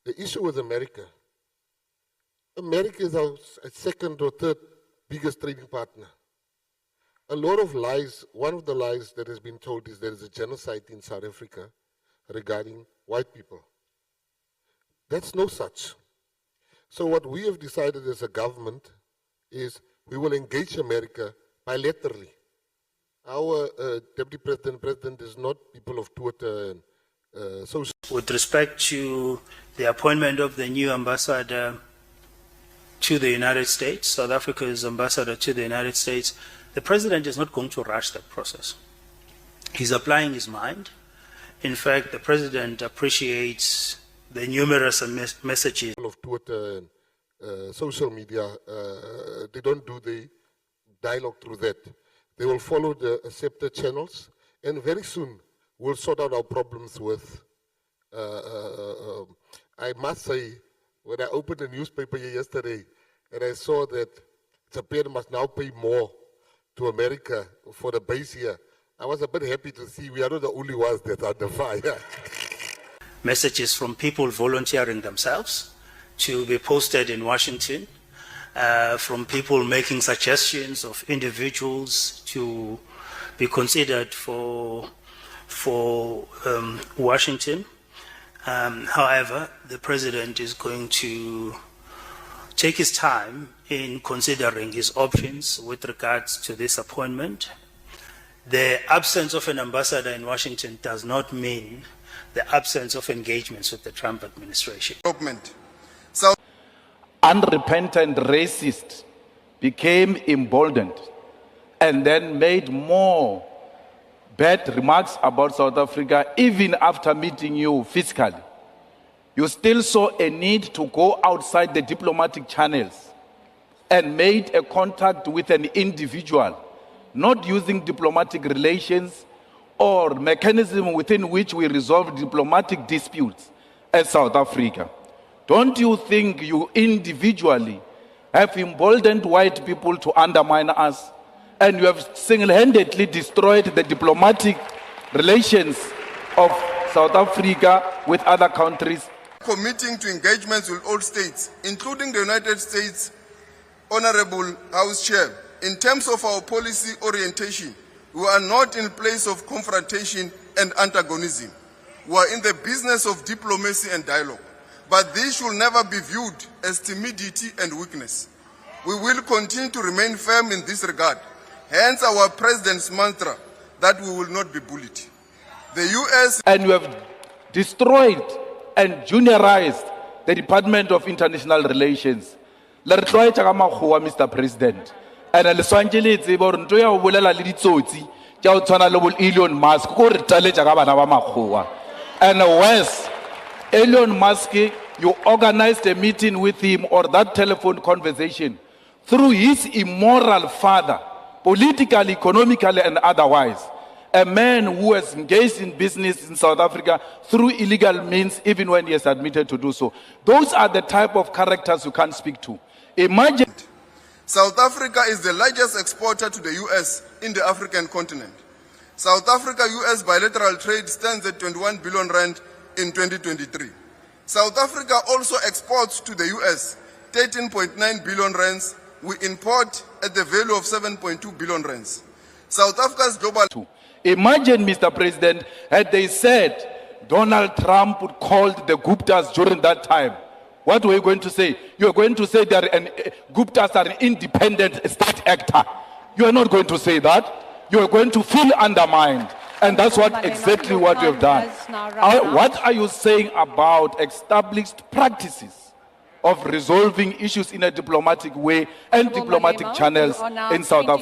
The issue with America is our second or third biggest trading partner. A lot of lies, one of the lies that has been told is there is a genocide in South Africa regarding white people. That's no such. So what we have decided as a government is we will engage America bilaterally. Our Deputy President is not people of Twitter and social. With respect to the appointment of the new ambassador to the United States, South Africa's ambassador to the United States, the President is not going to rush that process. He's applying his mind. In fact, the President appreciates the numerous messages of Twitter and social media. They don't do the dialogue through that. They will follow the accepted channels, and very soon we'll sort out our problems with. I must say, when I opened the newspaper yesterday and I saw that Japan must now pay more to America for the base here, I was a bit happy to see we are not the only ones that are under fire. Messages from people volunteering themselves to be posted in Washington, from people making suggestions of individuals to be considered for Washington. However, the President is going to take his time in considering his options with regards to this appointment. The absence of an ambassador in Washington does not mean the absence of engagements with the Trump administration. So, unrepentant racist became emboldened and then made more bad remarks about South Africa even after meeting you physically. You still saw a need to go outside the diplomatic channels and made a contact with an individual, not using diplomatic relations or mechanism within which we resolve diplomatic disputes as South Africa. Don't you think you individually have emboldened white people to undermine us, and you have single-handedly destroyed the diplomatic relations of South Africa with other countries? Committing to engagements with all states, including the United States, Honorable House Chair, in terms of our policy orientation, we are not in place of confrontation and antagonism. We are in the business of diplomacy and dialogue. But this should never be viewed as timidity and weakness. We will continue to remain firm in this regard. Hence our President's mantra that we will not be bullied. The U.S. And you have destroyed and juniorized the Department of International Relations. Mr. President. And Elon Musk, and worse, Elon Musk, you organized a meeting with him or that telephone conversation through his immoral father, politically, economically, and otherwise. A man who has engaged in business in South Africa through illegal means, even when he has admitted to do so. Those are the type of characters you can't speak to. Imagine. South Africa is the largest exporter to the U.S. in the African continent. South Africa-U.S. bilateral trade stands at 21 billion rand in 2023. South Africa also exports to the U.S. 13.9 billion rands. We import at the value of 7.2 billion rands. South Africa's global... Imagine, Mr. President, had they said Donald Trump called the Guptas during that time. What were you going to say? You are going to say that Guptas are an independent state actor. You are not going to say that. You are going to feel undermined. And that's exactly what you have done. What are you saying about established practices of resolving issues in a diplomatic way and diplomatic channels in South Africa?